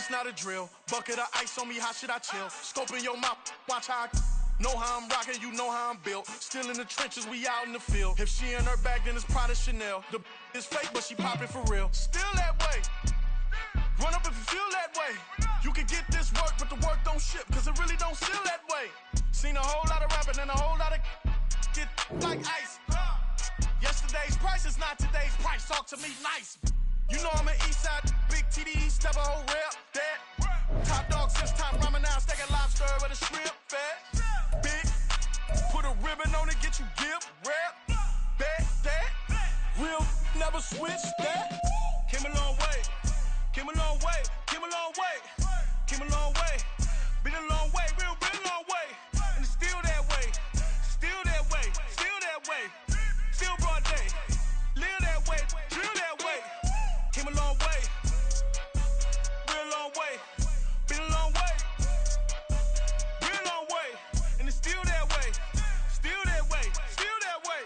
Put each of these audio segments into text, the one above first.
it's not a drill. Bucket of ice on me, how should I chill? Scope in your mouth, watch how I know how I'm rocking, you know how I'm built. Still in the trenches, we out in the field. If she in her bag, then it's Prada Chanel. The is fake, but she popping for real. Still that way. Run up if you feel that way. You can get this work, but the work don't ship, cause it really don't feel that way. Seen a whole lot of rapping and a whole lot of get like ice. Yesterday's price is not today's price. Talk to me nice. You know I'm an Eastside, big TD, step a whole rep, that. Top dog since time, ramen now, steak and lobster with a shrimp, fat. Big, put a ribbon on it, get you gift, rep, bet, that. Real, never switch, that. Came a long way, came a long way, came a long way, came a long way. Been a long way, real long way. And it's still that way, still that way, still that way. Still broad day, live that way, drill that way. Came a long way, real long way. Been a long way, real long way. And it's still that way, still that way, still that way,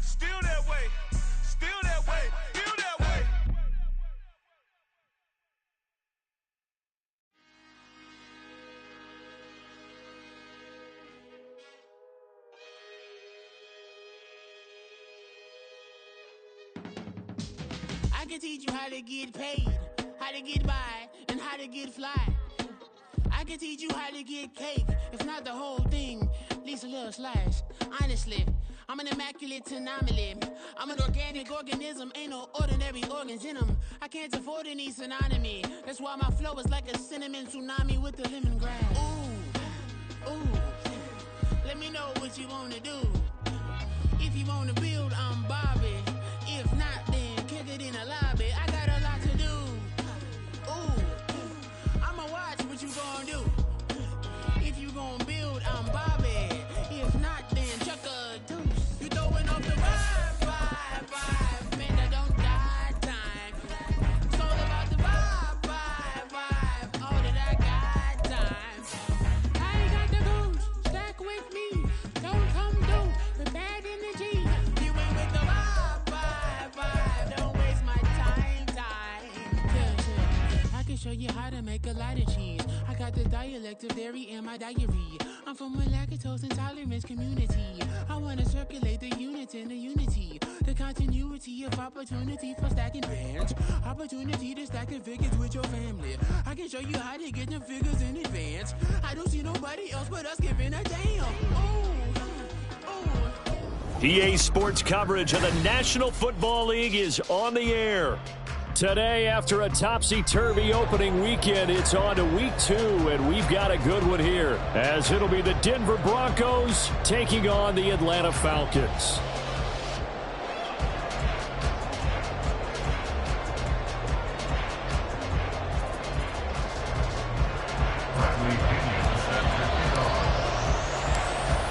still that way, still that way, still that way. I can teach you how to get paid, how to get by, and how to get fly. I can teach you how to get cake, if not the whole thing, at least a little slice. Honestly, I'm an immaculate anomaly. I'm an organic organism, ain't no ordinary organs in them. I can't afford any synonymy. That's why my flow is like a cinnamon tsunami with the lemongrass. Ooh, ooh, let me know what you wanna do. If you wanna build, I'm Bobby. If not, then kick it in the lobby. I got a lot to do. Ooh, I'ma watch what you gon' do. If you gon' build, I'm Bobby. If not, then chuck a deuce. You throwing off the vibe. Man, I don't die time. It's all about the vibe. All that I got time. I ain't got the goose. Stack with me. Don't come through with bad energy. You ain't with the vibe. Don't waste my time. Yeah. I can show you how to make a lot of cheese. I got the dialect of dairy in my diary. I'm from a lactose intolerance community. I wanna circulate the units in the unity. The continuity of opportunity for stacking bands. Opportunity to stack the figures with your family. I can show you how to get the figures in advance. I don't see nobody else but us giving a damn. EA Sports coverage of the National Football League is on the air. Today, after a topsy-turvy opening weekend, it's on to week 2, and we've got a good one here, as it'll be the Denver Broncos taking on the Atlanta Falcons.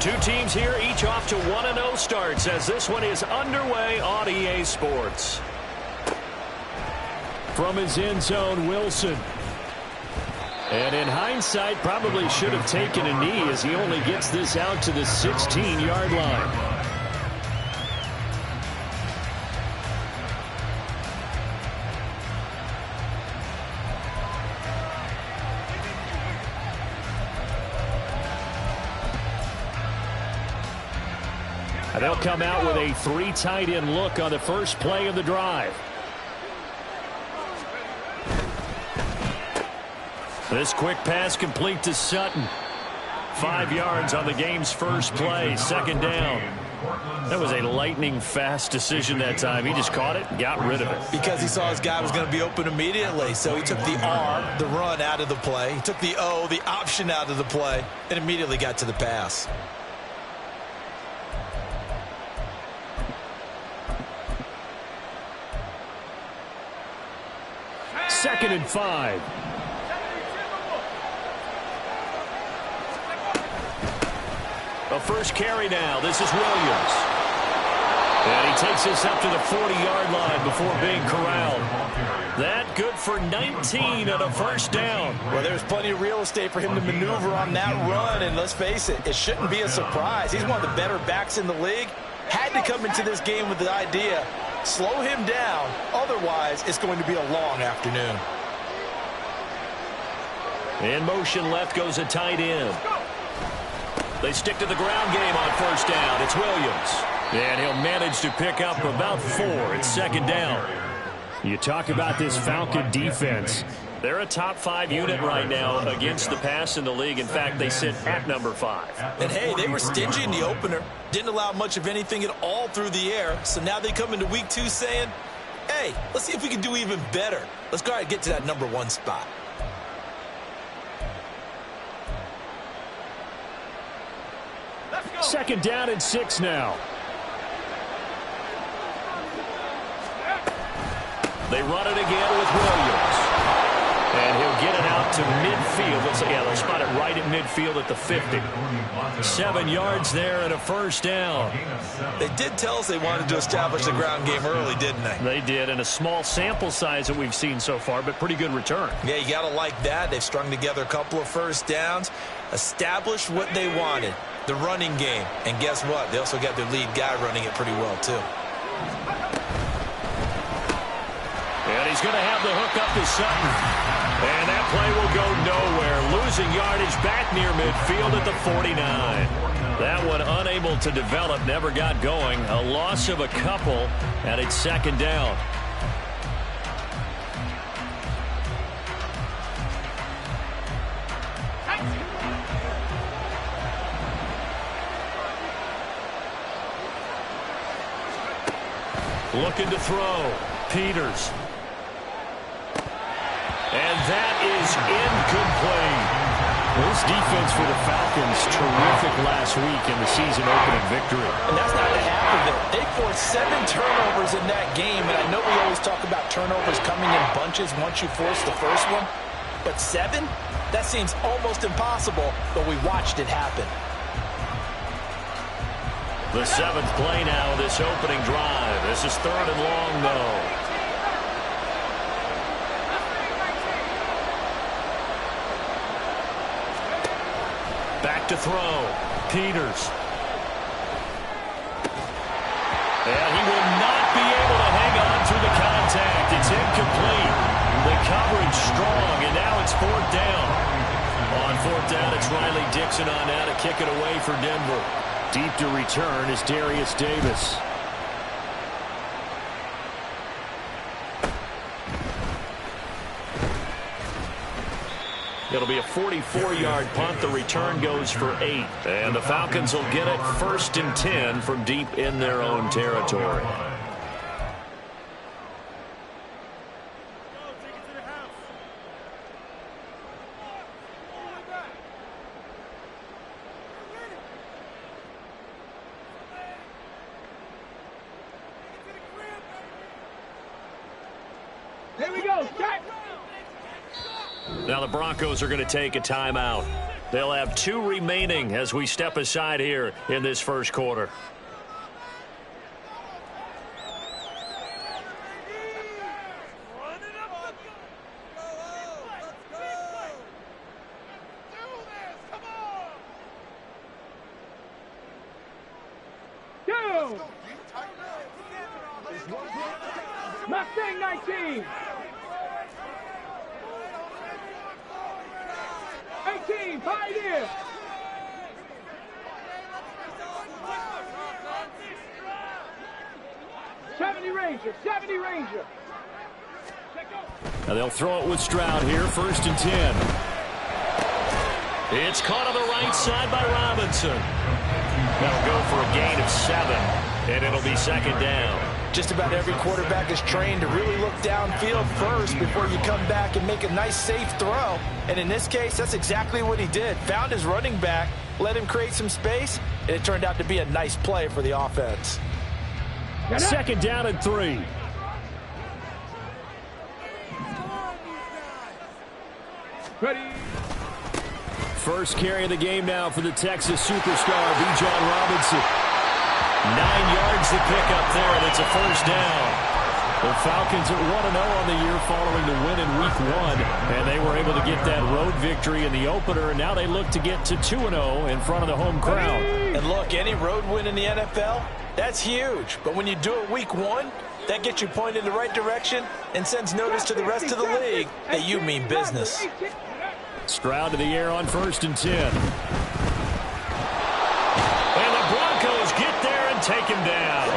Two teams here, each off to 1-0 starts, as this one is underway on EA Sports. From his end zone, Wilson. And in hindsight, probably should have taken a knee as he only gets this out to the 16-yard line. And they'll come out with a 3 tight end look on the first play of the drive. This quick pass complete to Sutton. 5 yards on the game's first play, second down. That was a lightning-fast decision that time. He just caught it and got rid of it. Because he saw his guy was going to be open immediately, so he took the R, the run, out of the play. He took the O, the option, out of the play, and immediately got to the pass. Second and 5. A first carry now. This is Williams. And he takes this up to the 40-yard line before being corralled. That good for 19 and a first down. Well, there's plenty of real estate for him to maneuver on that run, and let's face it, it shouldn't be a surprise. He's one of the better backs in the league. Had to come into this game with the idea, slow him down, otherwise it's going to be a long afternoon. In motion left goes a tight end. They stick to the ground game on first down. It's Williams. And he'll manage to pick up about 4. It's second down. You talk about this Falcon defense. They're a top 5 unit right now against the pass in the league. In fact, they sit at number 5. And, hey, they were stingy in the opener. Didn't allow much of anything at all through the air. So now they come into week 2 saying, hey, let's see if we can do even better. Let's go ahead and get to that number 1 spot. Second down and 6 now. They run it again with Williams. And he'll get it out to midfield. They'll spot it right at midfield at the 50. 7 yards there and a first down. They did tell us they wanted to establish the ground game early, didn't they? They did, and a small sample size that we've seen so far, but pretty good return. Yeah, you got to like that. They've strung together a couple of first downs, established what they wanted, the running game. And guess what? They also got their lead guy running it pretty well, too. And he's going to have the hook up to Sutton. And that play will go nowhere. Losing yardage back near midfield at the 49. That one unable to develop, never got going. A loss of a couple, and it's second down. Looking to throw. Peters. And that is incomplete. This defense for the Falcons, terrific last week in the season-opening victory. And that's not the half of it. They forced 7 turnovers in that game, and I know we always talk about turnovers coming in bunches once you force the first one. But 7? That seems almost impossible, but we watched it happen. The 7th play now, this opening drive. This is 3rd and long, though. Back to throw. Peters. And he will not be able to hang on through the contact. It's incomplete. The coverage strong, and now it's 4th down. On 4th down, it's Riley Dixon on now to kick it away for Denver. Deep to return is Darius Davis. It'll be a 44-yard punt. The return goes for 8. And the Falcons will get it 1st and 10 from deep in their own territory. Here we go, start. Now the Broncos are going to take a timeout. They'll have 2 remaining as we step aside here in this first quarter. Mustang 19. 18, Pioneer. '70 Ranger. Now they'll throw it with Stroud here, 1st and 10. It's caught on the right side by Robinson. That'll go for a gain of 7, and it'll be 2nd down. Just about every quarterback is trained to really look downfield first before you come back and make a nice, safe throw. And in this case, that's exactly what he did. Found his running back, let him create some space, and it turned out to be a nice play for the offense. 2nd down and 3. Ready. First carry of the game now for the Texas superstar, Bijan Robinson. 9 yards to pick up there, and it's a 1st down. The Falcons at 1-0 on the year following the win in Week 1, and they were able to get that road victory in the opener, and now they look to get to 2-0 in front of the home crowd. And look, any road win in the NFL, that's huge. But when you do it Week 1, that gets you pointed in the right direction and sends notice to the rest of the league that you mean business. Stroud to the air on 1st and 10. And the Broncos get there and take him down.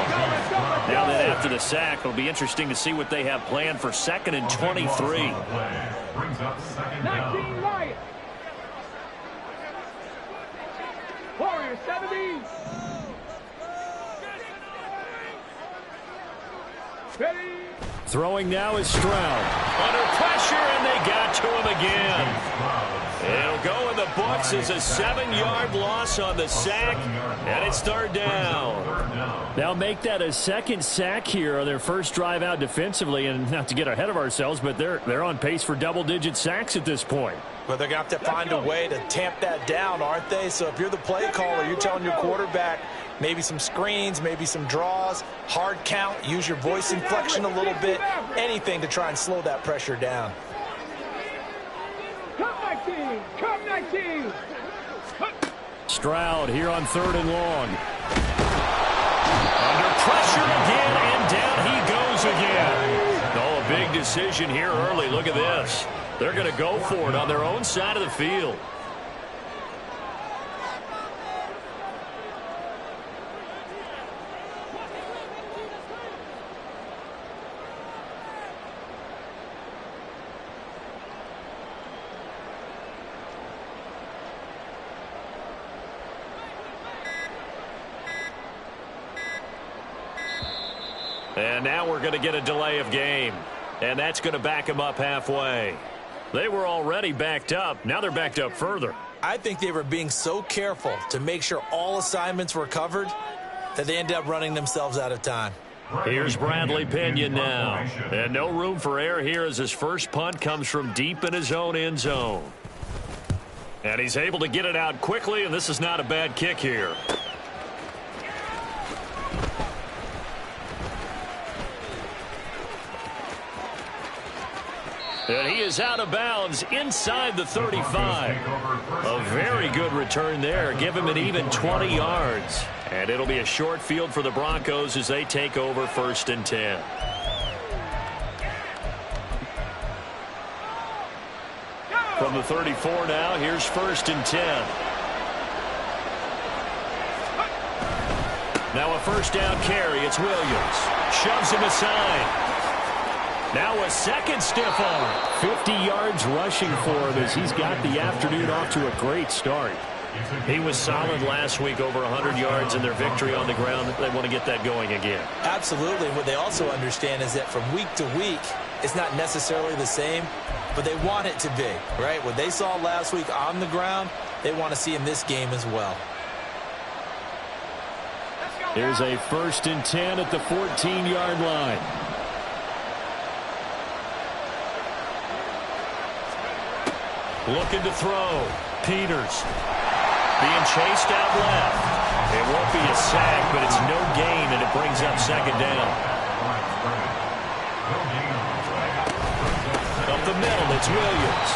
Now that after the sack, it'll be interesting to see what they have planned for 2nd and 23. 19 Lions. Warriors 70. Ready. Throwing now is Stroud. Under pressure, and they got to him again. It'll go in the books as a 7-yard loss on the sack, and it's 3rd down. Now make that a 2nd sack here on their first drive out defensively, and not to get ahead of ourselves, but they're on pace for double-digit sacks at this point. But they're going to have to find a way to tamp that down, aren't they? So if you're the play caller, you're telling your quarterback maybe some screens, maybe some draws, hard count, use your voice inflection a little bit, anything to try and slow that pressure down. Come 19. Come 19. Stroud here on 3rd and long. Under pressure again, and down he goes again. Oh, a big decision here early. Look at this. They're going to go for it on their own side of the field. And now we're going to get a delay of game. And that's going to back them up halfway. They were already backed up. Now they're backed up further. I think they were being so careful to make sure all assignments were covered that they ended up running themselves out of time. Here's Bradley Pinion now. And no room for error here as his first punt comes from deep in his own end zone. And he's able to get it out quickly, and this is not a bad kick here. And he is out of bounds inside the 35. A very good return there. Give him an even 20 yards. And it'll be a short field for the Broncos as they take over 1st and 10. From the 34 now, here's 1st and 10. Now a 1st down carry. It's Williams. Shoves him aside. Now a 2nd stiff arm. 50 yards rushing for him as he's got the afternoon off to a great start. He was solid last week, over 100 yards in their victory on the ground. They want to get that going again. Absolutely. What they also understand is that from week to week, it's not necessarily the same, but they want it to be, right? What they saw last week on the ground, they want to see in this game as well. Here's a 1st and 10 at the 14-yard line. Looking to throw. Peters being chased out left. It won't be a sack, but it's no gain, and it brings up 2nd down. Up the middle, it's Williams.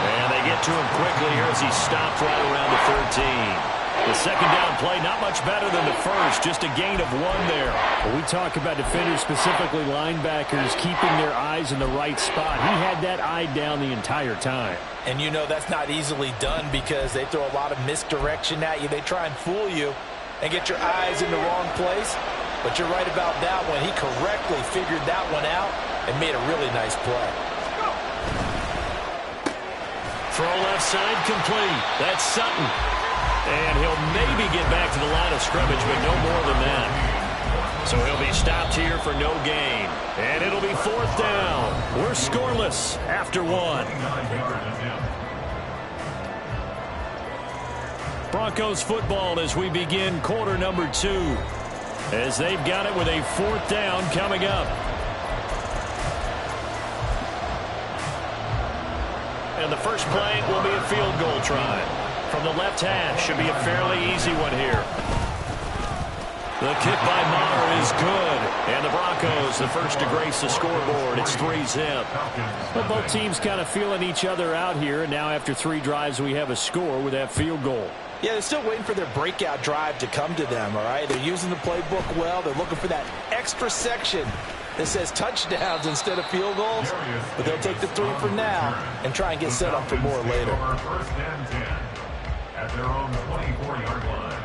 And they get to him quickly here as he stopped right around the 13. The 2nd down play, not much better than the first, just a gain of 1 there. Well, we talk about defenders, specifically linebackers, keeping their eyes in the right spot. He had that eye down the entire time. And you know that's not easily done because they throw a lot of misdirection at you. They try and fool you and get your eyes in the wrong place. But you're right about that one. He correctly figured that one out and made a really nice play. Throw left side complete. That's Sutton. And he'll maybe get back to the line of scrimmage, but no more than that. So he'll be stopped here for no gain. And it'll be 4th down. We're scoreless after 1. Broncos football as we begin quarter number 2. As they've got it with a 4th down coming up. And the first play will be a field goal try. From the left hash, should be a fairly easy one here. The kick by Maher is good. And the Broncos, the first to grace the scoreboard. It's 3-zip. But both teams kind of feeling each other out here. And now after 3 drives, we have a score with that field goal. Yeah, they're still waiting for their breakout drive to come to them, all right? They're using the playbook well. They're looking for that extra section that says touchdowns instead of field goals, but they'll take the 3 for now and try and get set up for more later. First and 10 at their own 24-yard line.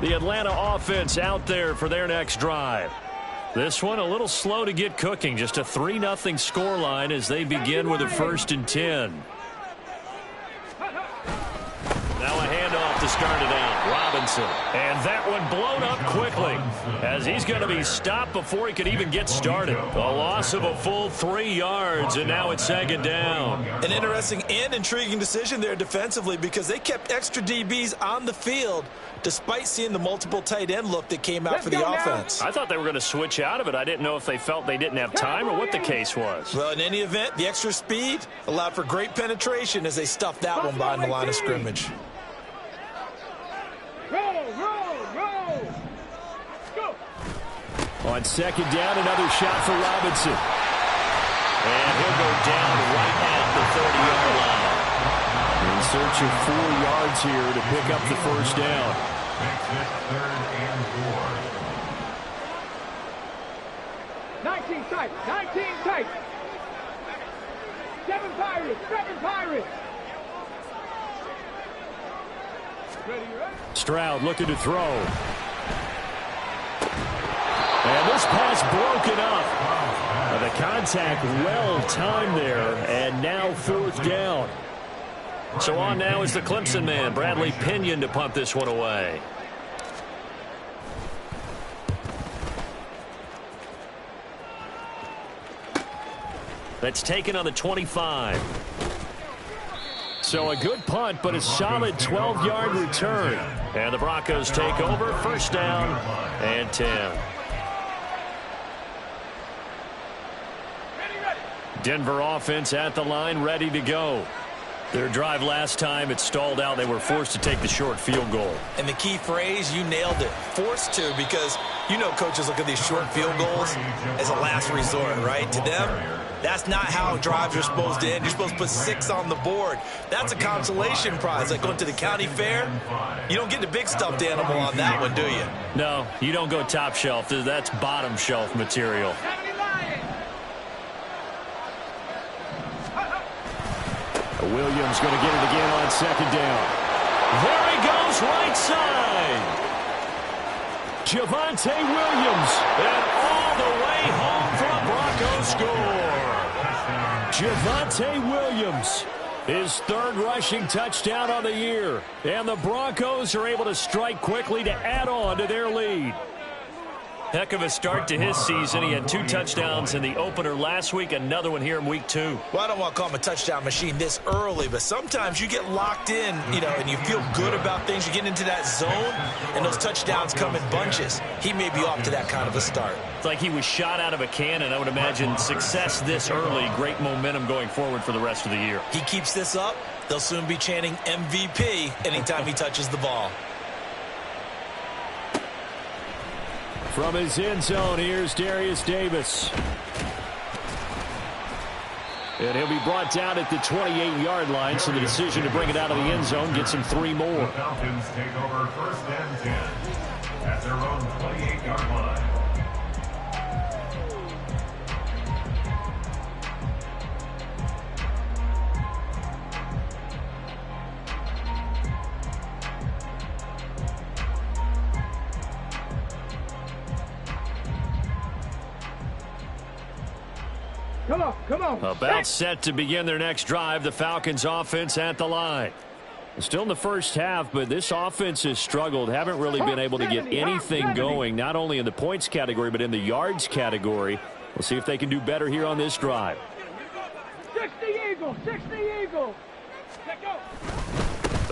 The Atlanta offense out there for their next drive. This one a little slow to get cooking. Just a 3-0 scoreline as they begin with a 1st and 10. Now a handoff to start it out. Robinson. And that one blown up quickly as he's going to be stopped before he could even get started. A loss of a full 3 yards, and now it's 2nd down. An interesting and intriguing decision there defensively because they kept extra DBs on the field despite seeing the multiple tight end look that came out for the offense. I thought they were going to switch out of it. I didn't know if they felt they didn't have time or what the case was. Well, in any event, the extra speed allowed for great penetration as they stuffed that one behind the line of scrimmage. Roll. Go. On 2nd down, another shot for Robinson. And he'll go down right at the 30-yard line. In search of 4 yards here to pick up the 1st down. Makes it 3rd and 4. 19 tight. 7 Pirates. Ready? Stroud looking to throw. And this pass broken up. The contact well timed there, and now 4th down. So on now is the Clemson man, Bradley Pinion, to punt this one away. That's taken on the 25. So a good punt, but a solid 12-yard return. And the Broncos take over, 1st down and 10. Denver offense at the line, ready to go. Their drive last time, it stalled out. They were forced to take the short field goal. And the key phrase, you nailed it, forced to, because you know coaches look at these short field goals as a last resort, right? To them, that's not how drives are supposed to end. You're supposed to put 6 on the board. That's a consolation prize, like going to the county fair. You don't get the big stuffed animal on that one, do you? No, you don't go top shelf. That's bottom shelf material. Williams going to get it again on 2nd down. There he goes, right side. Javonte Williams, and all the way home for a Broncos score. Javonte Williams, his 3rd rushing touchdown on the year. And the Broncos are able to strike quickly to add on to their lead. Heck of a start to his season. He had 2 touchdowns in the opener last week, another one here in week 2. Well, I don't want to call him a touchdown machine this early, but sometimes you get locked in, and you feel good about things. You get into that zone, and those touchdowns come in bunches. He may be off to that kind of a start. It's like he was shot out of a cannon. I would imagine success this early, great momentum going forward for the rest of the year. He keeps this up, they'll soon be chanting MVP anytime he touches the ball. From his end zone, here's Darius Davis. And he'll be brought down at the 28-yard line, so the decision to bring it out of the end zone gets him 3 more. The Falcons take over 1st and 10 at their own 28-yard line. Come on. About set to begin their next drive, the Falcons offense at the line. Still in the first half, but this offense has struggled. Haven't really been able to get anything going, not only in the points category, but in the yards category. We'll see if they can do better here on this drive. 60 Eagles. Let go.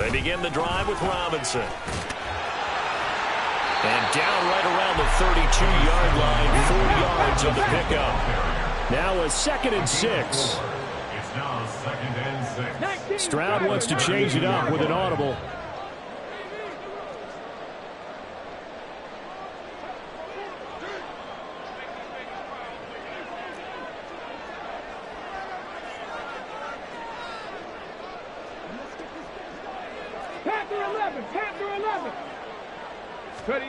They begin the drive with Robinson. And down right around the 32-yard line, 4 yards on the pickup. Now a 2nd and 6. It's now 2nd and 6. Stroud wants to change it up with an audible. Panther 11. Panther 11. Ready.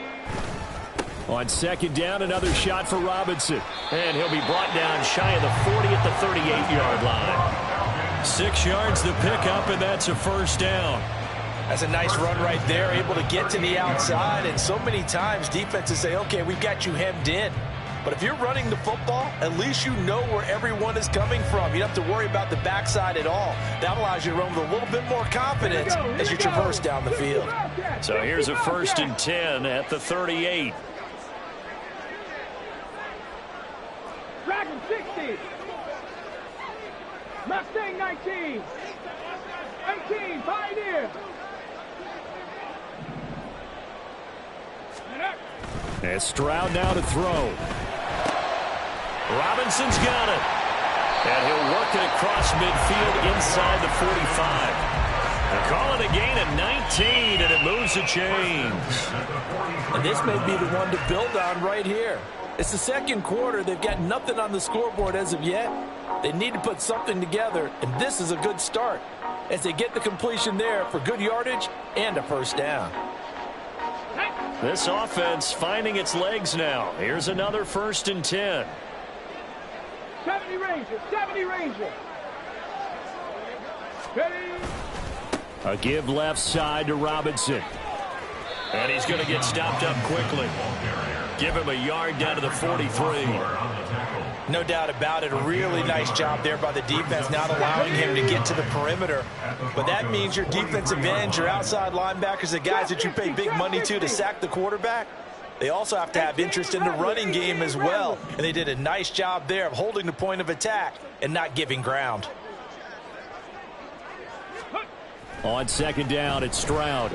On second down, another shot for Robinson. And he'll be brought down shy of the 40 at the 38-yard line. 6 yards to pick up, and that's a first down. That's a nice run right there, able to get to the outside. And so many times defenses say, okay, we've got you hemmed in. But if you're running the football, at least you know where everyone is coming from. You don't have to worry about the backside at all. That allows you to run with a little bit more confidence as you traverse down the field. So here's a 1st and 10 at the 38. Dragon 60. Mustang 19. 18. Pioneer. And Stroud now to throw. Robinson's got it. And he'll work it across midfield inside the 45. They call it a gain of 19, and it moves the chains. And this may be the one to build on right here. It's the second quarter. They've got nothing on the scoreboard as of yet. They need to put something together, and this is a good start as they get the completion there for good yardage and a first down. This offense finding its legs now. Here's another 1st and 10. 70 Ranger. 70 Ranger. Ready. A give left side to Robinson. And he's going to get stopped up quickly. Give him a yard down to the 43. No doubt about it. A really nice job there by the defense, not allowing him to get to the perimeter. But that means your defensive ends, your outside linebackers, the guys that you pay big money to sack the quarterback, they also have to have interest in the running game as well. And they did a nice job there of holding the point of attack and not giving ground. On second down, it's Stroud.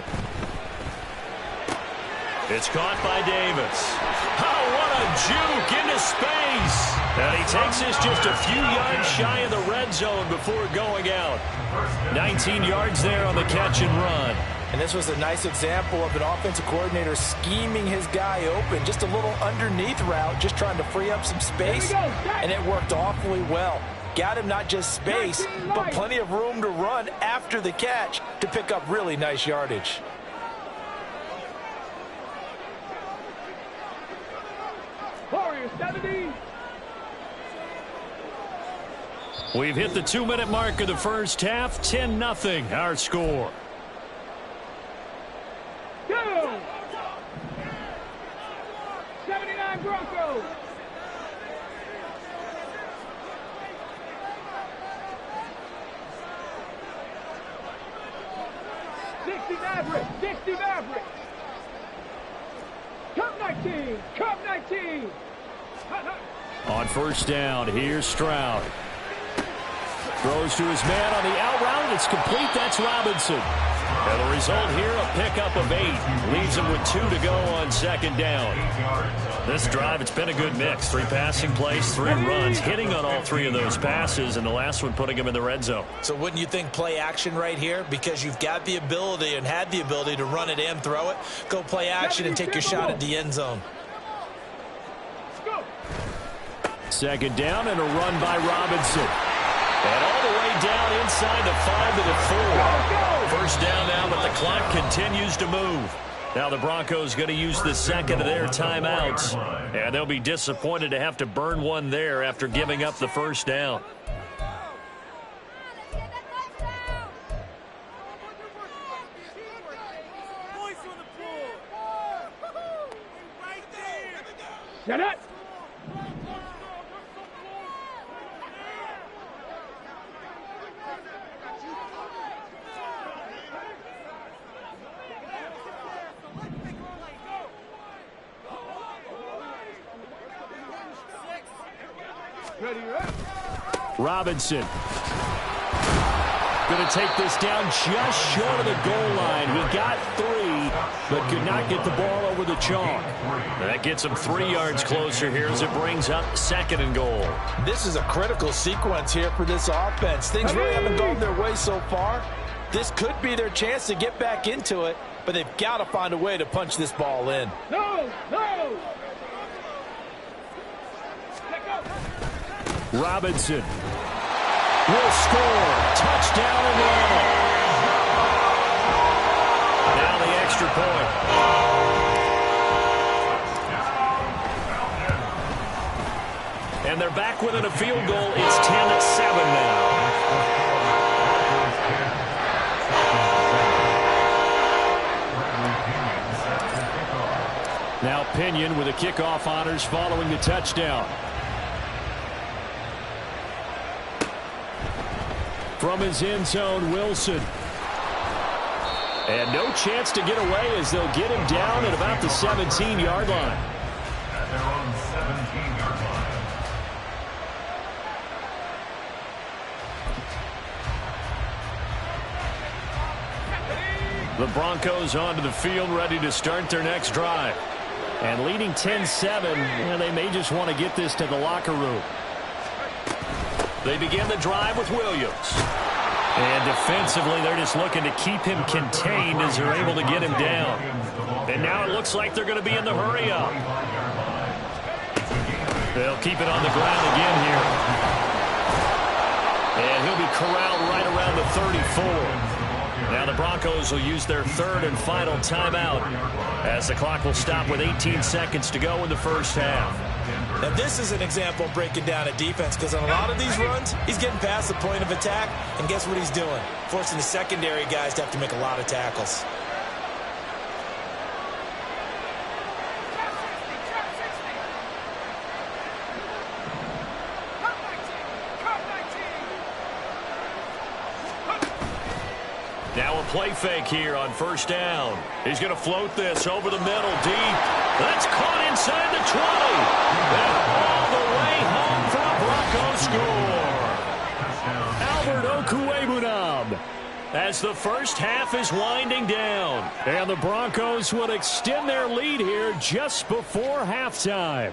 It's caught by Davis. Oh, what a juke into space. And he takes this just a few yards shy of the red zone before going out. 19 yards there on the catch and run. And this was a nice example of an offensive coordinator scheming his guy open. Just a little underneath route, just trying to free up some space. And it worked awfully well. Got him not just space, but plenty of room to run after the catch to pick up really nice yardage. Warriors 70. We've hit the 2-minute mark of the first half. 10-0 our score. Go. 79 Broncos. 60 Mavericks. 60 Mavericks. Cup 19. Cup 19. On first down, here's Stroud. Throws to his man on the out route. It's complete. That's Robinson. And the result here, a pickup of 8. Leaves him with 2 to go on second down. This drive, it's been a good mix. 3 passing plays, 3 runs, hitting on all 3 of those passes, and the last one putting him in the red zone. So wouldn't you think play action right here? Because you've got the ability and had the ability to run it and throw it. Go play action and take your shot at the end zone. Second down and a run by Robinson. And all the way down inside the 5 to the 4. First down now, but the clock continues to move. Now the Broncos going to use the second of their timeouts. And they'll be disappointed to have to burn one there after giving up the first down. Get it. Robinson going to take this down just short of the goal line. He got 3, but could not get the ball over the chalk. And that gets him 3 yards closer here as it brings up 2nd and goal. This is a critical sequence here for this offense. Things really haven't gone their way so far. This could be their chance to get back into it, but they've got to find a way to punch this ball in. No, no. Robinson will score. Touchdown Atlanta. extra point. And they're back within a field goal. It's 10-7 now. Now Pinion with the kickoff honors following the touchdown. From his end zone, Wilson. And no chance to get away as they'll get him down at about the 17-yard line. At their own 17-yard line. The Broncos onto the field, ready to start their next drive. And leading 10-7, they may just want to get this to the locker room. They begin the drive with Williams. And defensively, they're just looking to keep him contained as they're able to get him down. And now it looks like they're going to be in the hurry-up. They'll keep it on the ground again here. And he'll be corralled right around the 34. Now the Broncos will use their third and final timeout as the clock will stop with 18 seconds to go in the first half. Now this is an example of breaking down a defense, because on a lot of these runs, he's getting past the point of attack, and guess what he's doing? Forcing the secondary guys to have to make a lot of tackles. Now a play fake here on first down. He's going to float this over the middle deep. That's caught inside the 20. And all the way home for a Bronco score. Albert Okwuegbunam as the first half is winding down. And the Broncos will extend their lead here just before halftime.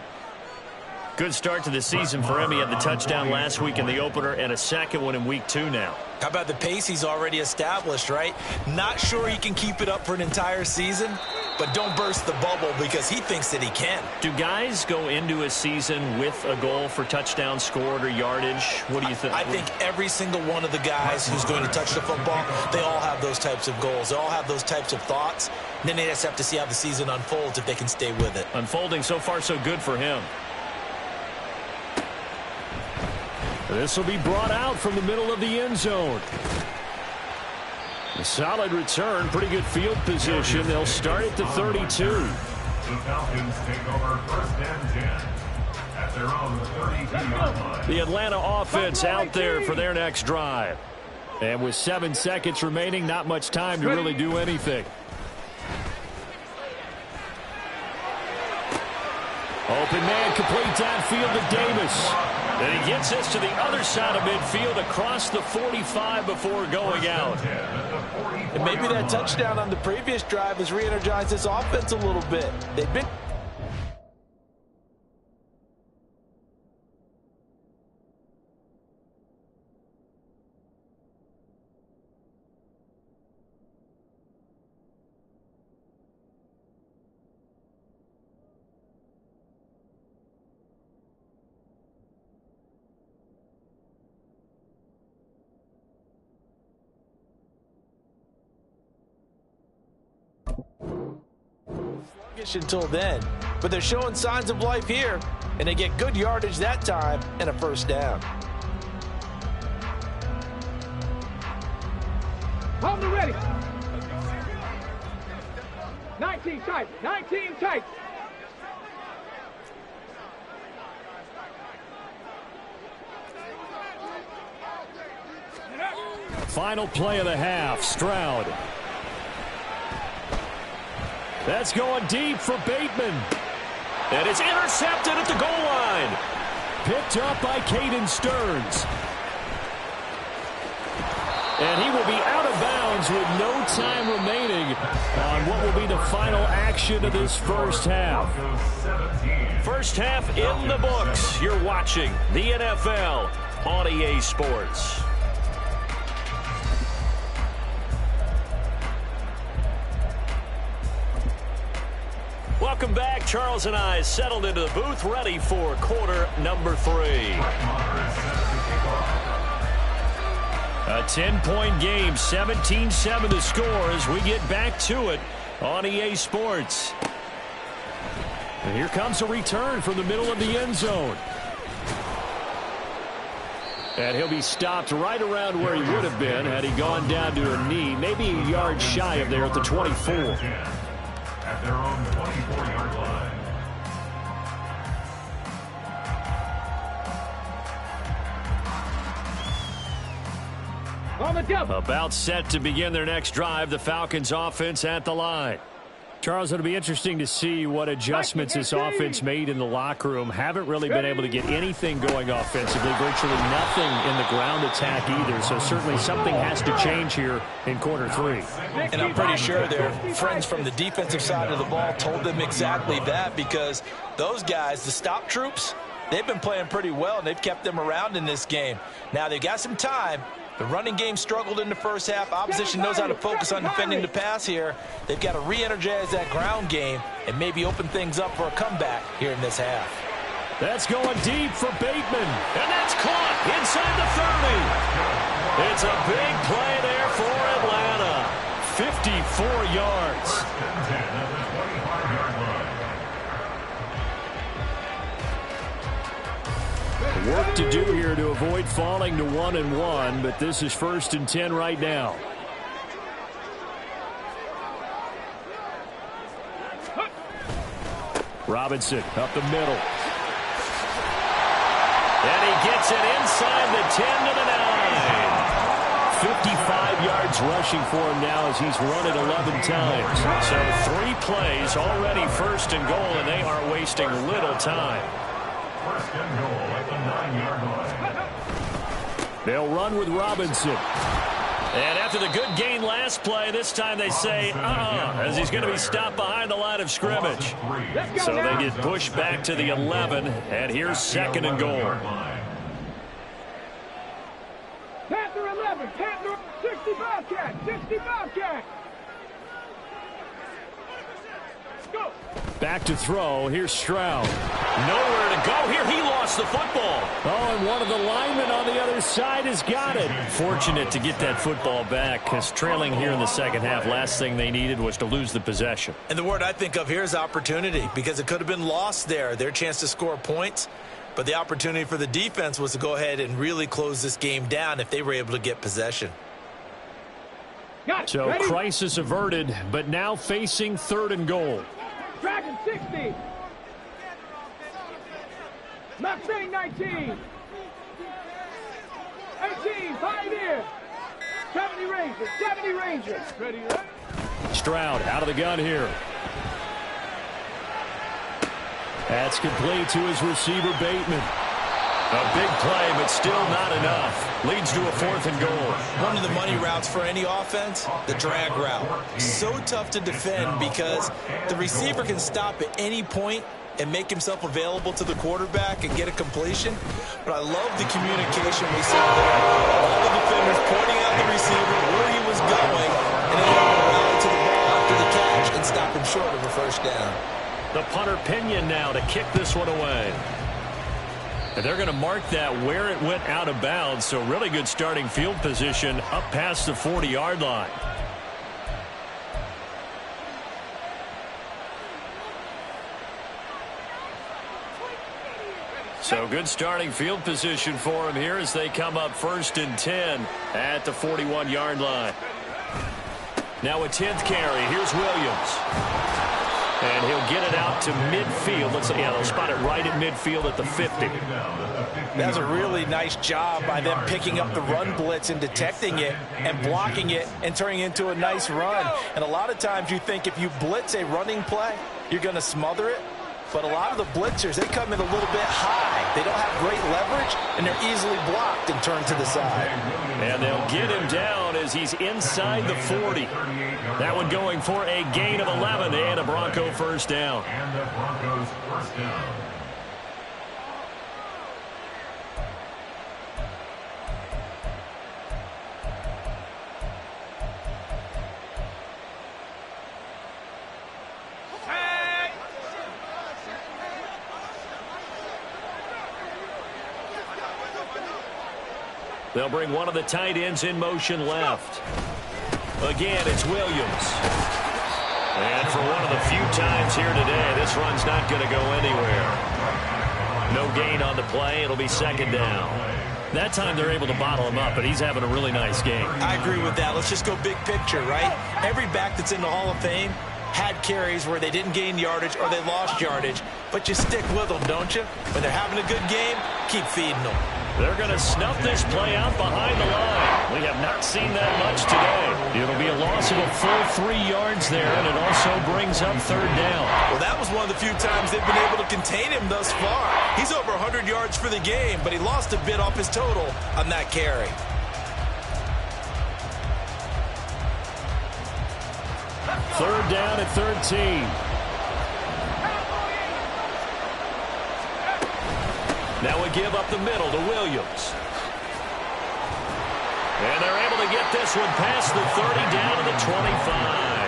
Good start to the season for him. He had the touchdown last week in the opener and a second one in week 2 now. How about the pace he's already established, right? Not sure he can keep it up for an entire season, but don't burst the bubble because he thinks that he can. Do guys go into a season with a goal for touchdown scored or yardage? What do you think? I think every single one of the guys who's going to touch the football, they all have those types of goals. They all have those types of thoughts. And then they just have to see how the season unfolds if they can stay with it. Unfolding so far so good for him. This will be brought out from the middle of the end zone. A solid return, pretty good field position. They'll start at the 32. The Falcons take over first and 10 at their own 32-yard line. The Atlanta offense out there for their next drive. And with 7 seconds remaining, not much time to really do anything. Open man complete downfield to Davis. And he gets us to the other side of midfield across the 45 before going out. And maybe that touchdown on the previous drive has re-energized this offense a little bit. They've been... until then, but they're showing signs of life here, and they get good yardage that time and a first down. Hold them ready. 19 tight. 19 tight. Final play of the half, Stroud. That's going deep for Bateman. And it's intercepted at the goal line. Picked up by Caden Stearns. And he will be out of bounds with no time remaining on what will be the final action of this first half. First half in the books. You're watching the NFL on EA Sports. Welcome back. Charles and I settled into the booth, ready for quarter number 3. A 10-point game, 17-7 to score as we get back to it on EA Sports. And here comes a return from the middle of the end zone. And he'll be stopped right around where he would have been had he gone down to a knee, maybe a yard shy of there at the 24. At their own 24-yard line. About set to begin their next drive, the Falcons offense at the line. Charles, it'll be interesting to see what adjustments this offense made in the locker room. Haven't really been able to get anything going offensively, virtually nothing in the ground attack either. So certainly something has to change here in quarter three. And I'm pretty sure their friends from the defensive side of the ball told them exactly that, because those guys, the stop troops, they've been playing pretty well, and they've kept them around in this game. Now they've got some time. The running game struggled in the first half. Opposition knows how to focus on defending the pass here. They've got to re-energize that ground game and maybe open things up for a comeback here in this half. That's going deep for Bateman. And that's caught inside the 30. It's a big play there for Atlanta. 54 yards. Work to do here to avoid falling to 1-1, but this is 1st and 10 right now. Robinson up the middle. And he gets it inside the 10 to the 9. 55 yards rushing for him now as he's run it 11 times. So 3 plays already 1st and goal, and they are wasting little time. 1st and goal at the 9-yard line. They'll run with Robinson. And after the good gain last play, this time they say, as he's going to be stopped behind the line of scrimmage. So they get pushed back to the 11, and here's 2nd and goal. Panther 11, Panther 60 Bobcat, 60 Bobcat. Go. Back to throw. Here's Stroud. Nowhere to go here. He lost the football. Oh, and one of the linemen on the other side has got it. Fortunate to get that football back, because trailing here in the second half, last thing they needed was to lose the possession. And the word I think of here is opportunity, because it could have been lost there. Their chance to score points. But the opportunity for the defense was to go ahead and really close this game down if they were able to get possession. So crisis averted, but now facing 3rd and goal. Dragon 60. Mustang 19. 18, Pioneer. 70 Rangers, 70 Rangers. Ready, right? Stroud out of the gun here. That's complete to his receiver, Bateman. A big play, but still not enough. Leads to a 4th and goal. One of the money routes for any offense, the drag route. So tough to defend because the receiver can stop at any point and make himself available to the quarterback and get a completion. But I love the communication we saw there. All the defenders pointing out the receiver, where he was going, and then able to rally to the ball after the catch and stop him short of a 1st down. The punter Pinion now to kick this one away. And they're going to mark that where it went out of bounds, so really good starting field position up past the 40-yard line. So good starting field position for him here as they come up 1st and 10 at the 41-yard line. Now a 10th carry. Here's Williams. And he'll get it out to midfield. They'll spot it right at midfield at the 50. That's a really nice job by them picking up the run blitz and detecting it and blocking it and turning it into a nice run. And a lot of times you think if you blitz a running play, you're going to smother it. But a lot of the blitzers, they come in a little bit high. They don't have great leverage, and they're easily blocked and turned to the side. And they'll get him down as he's inside the 40. That one going for a gain of 11 and a Bronco 1st down. And the Broncos 1st down. They'll bring one of the tight ends in motion left. Again, it's Williams. And for one of the few times here today, this run's not going to go anywhere. No gain on the play. It'll be second down. That time they're able to bottle him up, but he's having a really nice game. I agree with that. Let's just go big picture, right? Every back that's in the Hall of Fame had carries where they didn't gain yardage or they lost yardage, but you stick with them, don't you? When they're having a good game, keep feeding them. They're going to snuff this play out behind the line. We have not seen that much today. It'll be a loss of a full 3 yards there, and it also brings up third down. Well, that was one of the few times they've been able to contain him thus far. He's over 100 yards for the game, but he lost a bit off his total on that carry. Third down at 13. Now we give up the middle to Williams. And they're able to get this one past the 30 down to the 25.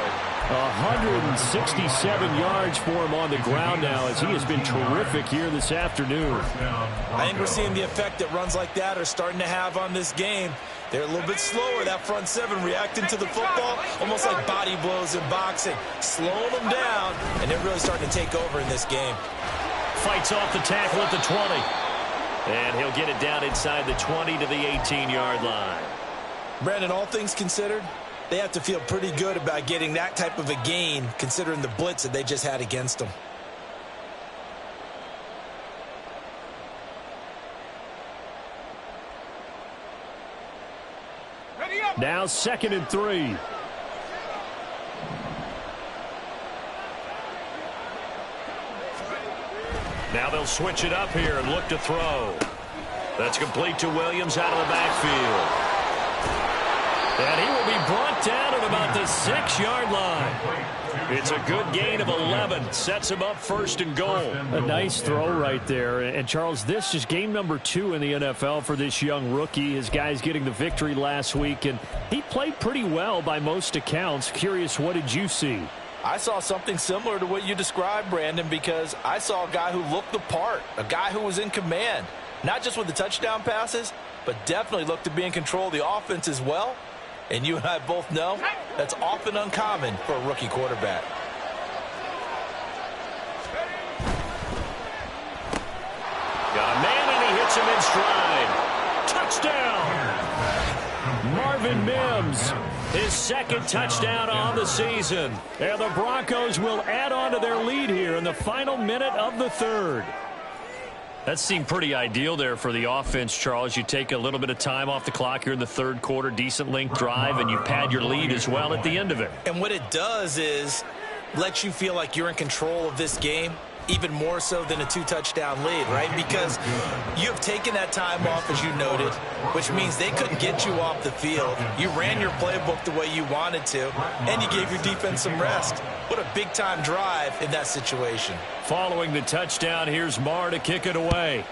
167 yards for him on the ground now as he has been terrific here this afternoon. I think we're seeing the effect that runs like that are starting to have on this game. They're a little bit slower, that front seven, reacting to the football, almost like body blows in boxing, slowing them down, and they're really starting to take over in this game. Fights off the tackle at the 20. And he'll get it down inside the 20 to the 18-yard line. Brandon, all things considered, they have to feel pretty good about getting that type of a gain, considering the blitz that they just had against them. Now 2nd and 3. Now they'll switch it up here and look to throw. That's complete to Williams out of the backfield. And he will be brought down at about the 6-yard line. It's a good gain of 11. Sets him up 1st and goal. A nice throw right there. And, Charles, this is game number 2 in the NFL for this young rookie. His guys getting the victory last week, and he played pretty well by most accounts. Curious, what did you see? I saw something similar to what you described, Brandon, because I saw a guy who looked the part, a guy who was in command, not just with the touchdown passes, but definitely looked to be in control of the offense as well. And you and I both know that's often uncommon for a rookie quarterback. Got a man, and he hits him in stride. Touchdown! Marvin Mims, his 2nd touchdown on the season. And the Broncos will add on to their lead here in the final minute of the 3rd. That seemed pretty ideal there for the offense, Charles. You take a little bit of time off the clock here in the 3rd quarter, decent length drive, and you pad your lead as well at the end of it. And what it does is let you feel like you're in control of this game, even more so than a 2-touchdown lead, right? Because you have taken that time off, as you noted, which means they couldn't get you off the field. You ran your playbook the way you wanted to, and you gave your defense some rest. What a big-time drive in that situation. Following the touchdown, here's Marr to kick it away.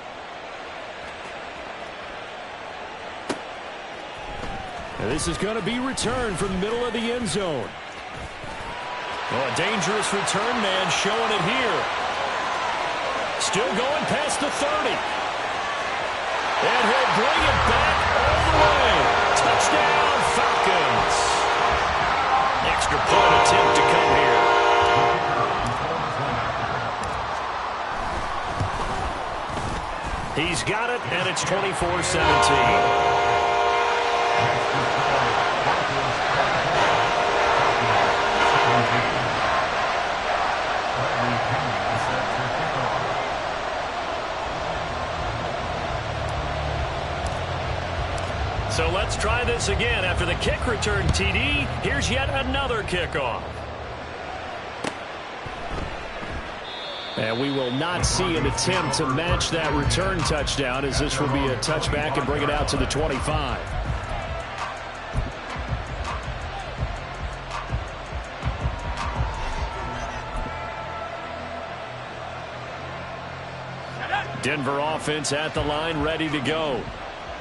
And this is going to be returned from the middle of the end zone. Oh, a dangerous return man showing it here. Still going past the 30. And he'll bring it back all the way. Touchdown, Falcons. Extra point attempt to come here. He's got it, and it's 24-17. So let's try this again. After the kick return TD, here's yet another kickoff. And we will not see an attempt to match that return touchdown, as this will be a touchback and bring it out to the 25. Denver offense at the line, ready to go.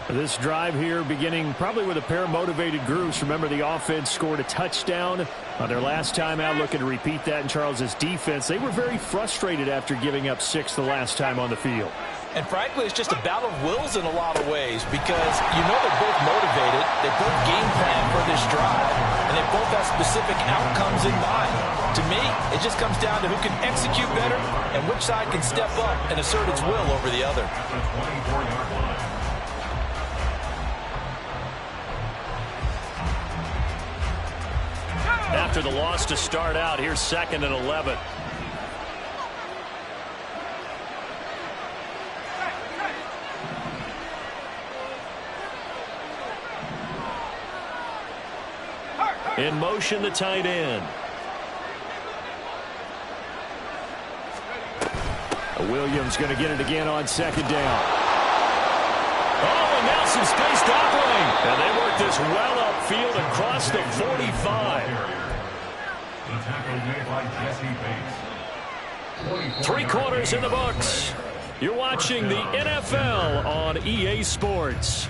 This drive here beginning probably with a pair of motivated groups. Remember, the offense scored a touchdown on their last time out, looking to repeat that in Charles's defense. They were very frustrated after giving up 6 the last time on the field. And frankly, it's just a battle of wills in a lot of ways because you know they're both motivated, they both game plan for this drive, and they both have specific outcomes in mind. To me, it just comes down to who can execute better and which side can step up and assert its will over the other. After the loss to start out, here's 2nd and 11. In motion, the tight end. Williams going to get it again on 2nd down. Oh, and now some spaced doubling. And they work this well upfield across the 45. The tackle made by Jesse Bates. 3 quarters in the books. You're watching the NFL on EA Sports.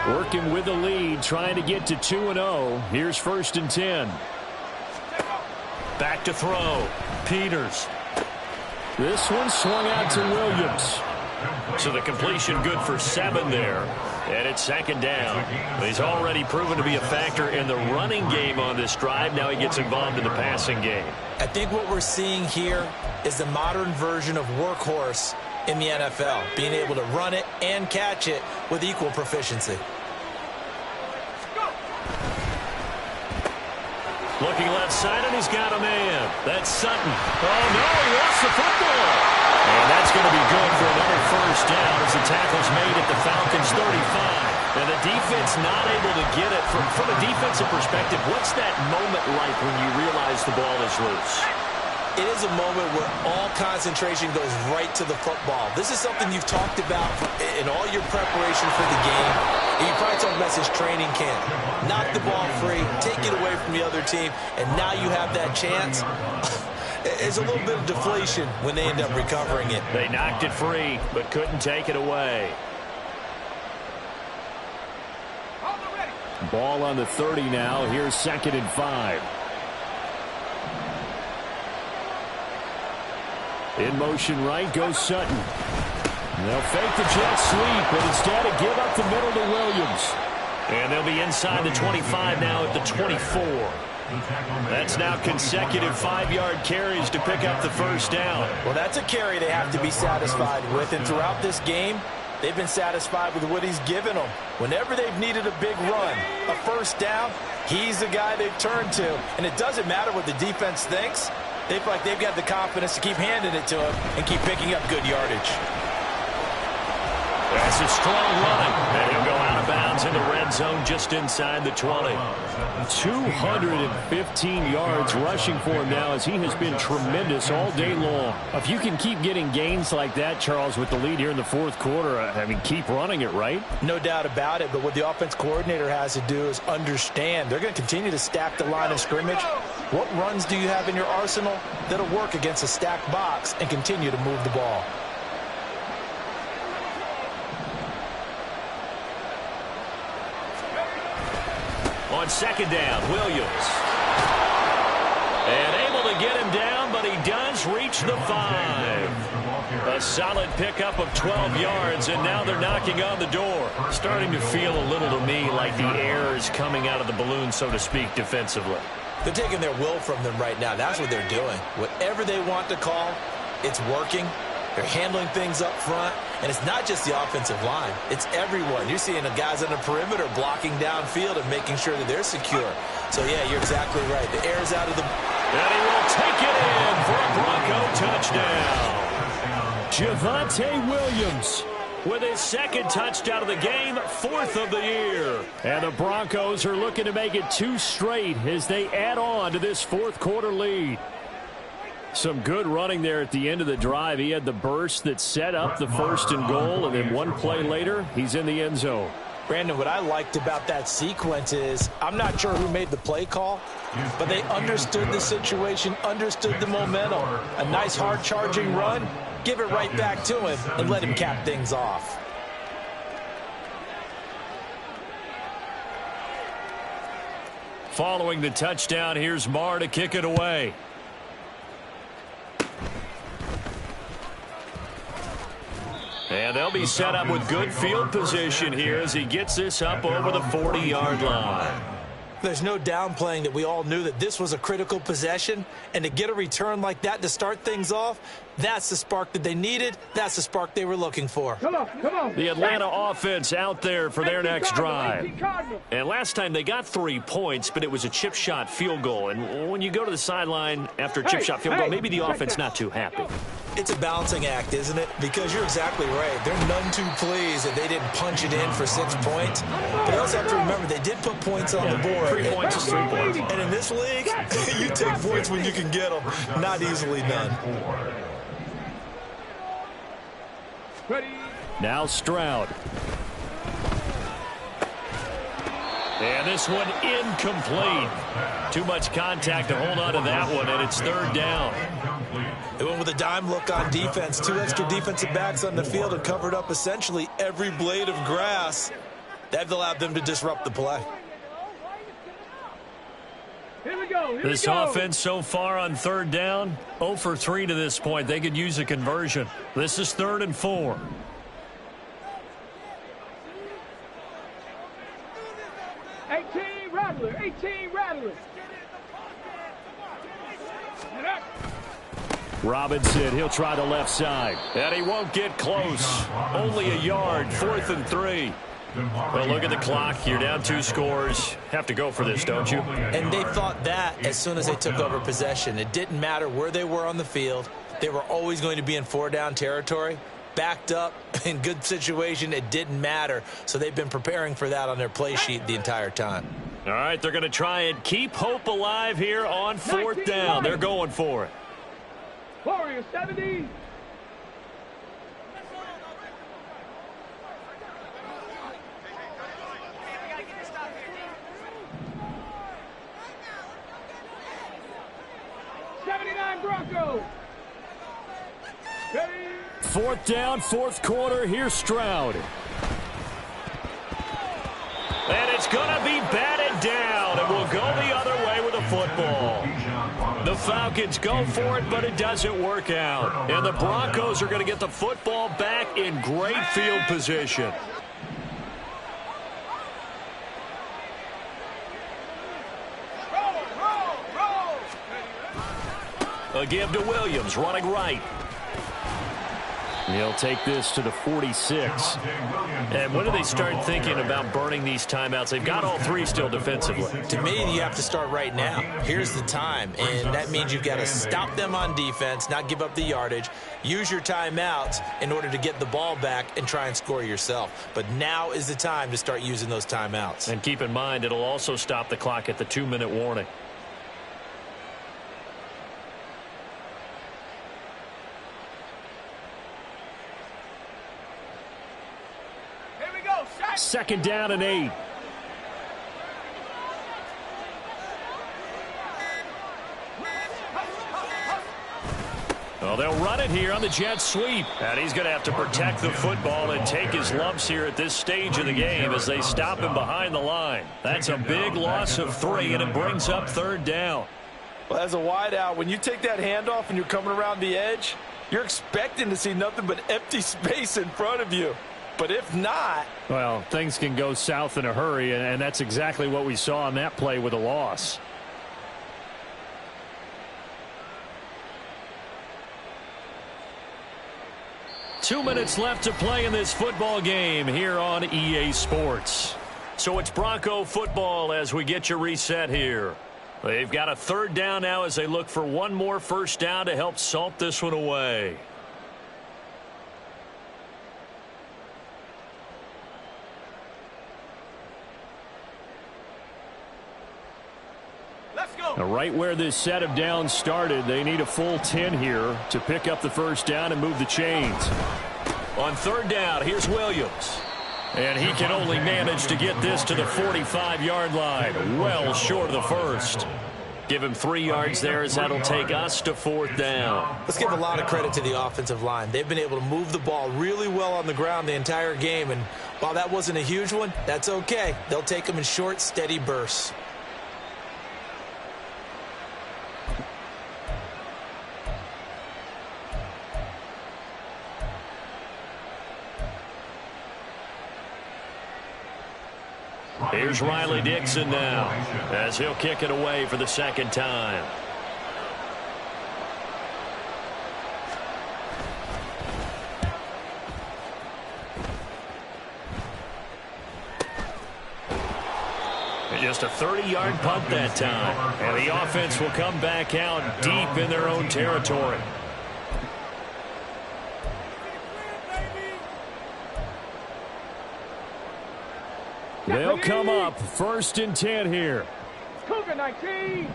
Working with the lead, trying to get to 2-0. Here's 1st and 10. Back to throw. Peters. This one swung out to Williams. So the completion good for 7 there. And it's 2nd down. He's already proven to be a factor in the running game on this drive. Now he gets involved in the passing game. I think what we're seeing here is the modern version of workhorse in the NFL, being able to run it and catch it with equal proficiency. Looking left side, and he's got a man. That's Sutton. Oh, no, he lost the football. And that's going to be good for another 1st down as the tackle's made at the Falcons' 35. And the defense not able to get it. From a defensive perspective, what's that moment like when you realize the ball is loose? It is a moment where all concentration goes right to the football. This is something you've talked about in all your preparation for the game. And you probably talked about since training camp. Knock the ball free, take it away from the other team, and now you have that chance. It's a little bit of deflation when they end up recovering it. They knocked it free, but couldn't take it away. Ball on the 30 now. Here's 2nd and 5. In motion right goes Sutton. They'll fake the jet sweep, but instead of give up the middle to Williams. And they'll be inside the 25 now at the 24. That's now consecutive 5-yard carries to pick up the 1st down. Well, that's a carry they have to be satisfied with. And throughout this game, they've been satisfied with what he's given them. Whenever they've needed a big run, a 1st down, he's the guy they've turned to. And it doesn't matter what the defense thinks. They feel like they've got the confidence to keep handing it to him and keep picking up good yardage. That's a strong run. And he'll go out of bounds in the red zone just inside the 20. 215 yards rushing for him now as he has been tremendous all day long. If you can keep getting gains like that, Charles, with the lead here in the 4th quarter, I mean, keep running it, right? No doubt about it, but what the offense coordinator has to do is understand they're going to continue to stack the line of scrimmage. What runs do you have in your arsenal that'll work against a stacked box and continue to move the ball? On 2nd down, Williams. And able to get him down, but he does reach the 5. A solid pickup of 12 yards, and now they're knocking on the door. Starting to feel a little to me like the air is coming out of the balloon, so to speak, defensively. They're taking their will from them right now. That's what they're doing. Whatever they want to call, it's working. They're handling things up front, and it's not just the offensive line. It's everyone. You're seeing the guys on the perimeter blocking downfield and making sure that they're secure. So, yeah, you're exactly right. The air's out of the... And he will take it in for a Bronco touchdown. Javonte Williams with his 2nd touchdown of the game, 4th of the year. And the Broncos are looking to make it 2 straight as they add on to this 4th quarter lead. Some good running there at the end of the drive. He had the burst that set up the 1st and goal, and then one play later, he's in the end zone. Brandon, what I liked about that sequence is I'm not sure who made the play call, but they understood the situation, understood the momentum. A nice hard charging run, give it right back to him and let him cap things off. Following the touchdown, here's Marr to kick it away. And they'll be set up with good field position here as he gets this up over the 40-yard line. There's no downplaying that we all knew that this was a critical possession, and to get a return like that to start things off, that's the spark that they needed. That's the spark they were looking for. Come on. The Atlanta offense out there for their next drive. And last time they got 3 points, but it was a chip shot field goal. And when you go to the sideline after a chip shot field goal, maybe the offense not too happy. It's a balancing act, isn't it? Because you're exactly right. They're none too pleased that they didn't punch it in for 6 points. But you also have to remember they did put points on the board. 3 points is 3 points. And in this league, you take points when you can get them. Not easily done. Now Stroud. And this one incomplete. Too much contact to hold on to that one, and it's 3rd down. They went with a dime look on defense. 2 extra defensive backs on the field and covered up essentially every blade of grass. That allowed them to disrupt the play. Here we go. This offense so far on 3rd down, 0 for 3 to this point. They could use a conversion. This is 3rd and 4. Rattler. Robinson, he'll try the left side. And he won't get close. Only a yard, 4th and 3. Well, look at the clock. You're down 2 scores. Have to go for this, don't you? And they thought that as soon as they took over possession. It didn't matter where they were on the field. They were always going to be in 4-down territory. Backed up, in good situation, it didn't matter. So they've been preparing for that on their play sheet the entire time. All right, they're going to try and keep hope alive here on 4th down. They're going for it. Warriors 70. Broncos. 4th down, 4th quarter. Here's Stroud. And it's going to be batted down. It will go the other way with the football. The Falcons go for it, but it doesn't work out. And the Broncos are going to get the football back in great field position. A give to Williams, running right. He'll take this to the 46. And when do they start thinking about burning these timeouts? They've got all 3 still defensively. To me, you have to start right now. Here's the time, and that means you've got to stop them on defense, not give up the yardage, use your timeouts in order to get the ball back and try and score yourself. But now is the time to start using those timeouts. And keep in mind, it'll also stop the clock at the 2-minute warning. Second down and 8. Well, they'll run it here on the jet sweep. And he's going to have to protect the football and take his lumps here at this stage of the game as they stop him behind the line. That's a big loss of 3, and it brings up 3rd down. Well, as a wideout, when you take that handoff and you're coming around the edge, you're expecting to see nothing but empty space in front of you. But if not... Well, things can go south in a hurry, and that's exactly what we saw on that play with a loss. Two minutes left to play in this football game here on EA Sports. So it's Bronco football as we get you reset here. They've got a 3rd down now as they look for one more first down to help salt this one away. Right where this set of downs started, they need a full 10 here to pick up the first down and move the chains. On 3rd down, here's Williams. And he can only manage to get this to the 45-yard line, well short of the first. Give him 3 yards there as that'll take us to 4th down. Let's give a lot of credit to the offensive line. They've been able to move the ball really well on the ground the entire game, and while that wasn't a huge one, that's okay. They'll take them in short, steady bursts. Here's Riley Dixon now as he'll kick it away for the 2nd time. Just a 30-yard punt that time. And the offense will come back out deep in their own territory. They'll come up 1st and 10 here. Cougar 19.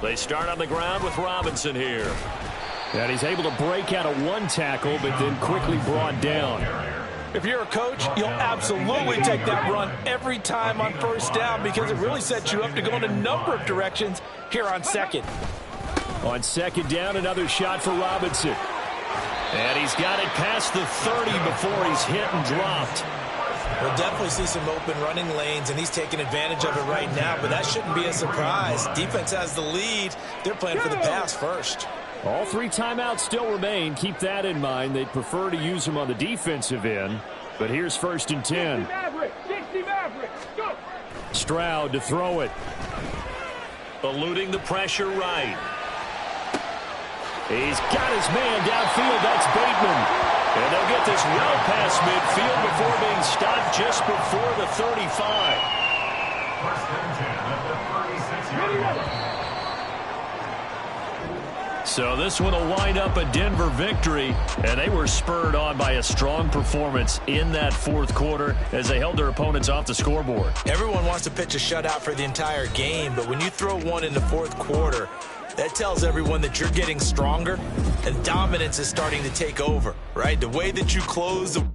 They start on the ground with Robinson here. And he's able to break out of 1 tackle, but then quickly brought down. If you're a coach, you'll absolutely take that run every time on 1st down because it really sets you up to go in a number of directions here on 2nd. On 2nd down, another shot for Robinson. And he's got it past the 30 before he's hit and dropped. We'll definitely see some open running lanes, and he's taking advantage of it right now, but that shouldn't be a surprise. Defense has the lead. They're playing for the pass first. All 3 timeouts still remain. Keep that in mind. They'd prefer to use them on the defensive end. But here's 1st and 10. 60 Mavericks, go! Stroud to throw it. Eluding the pressure right. He's got his man downfield. That's Bateman. And they'll get this well past midfield before being stopped just before the 35. 1st and 10 at the 36-yard line. So this one will wind up a Denver victory, and they were spurred on by a strong performance in that 4th quarter as they held their opponents off the scoreboard. Everyone wants to pitch a shutout for the entire game, but when you throw one in the 4th quarter, that tells everyone that you're getting stronger and dominance is starting to take over, right? The way that you close the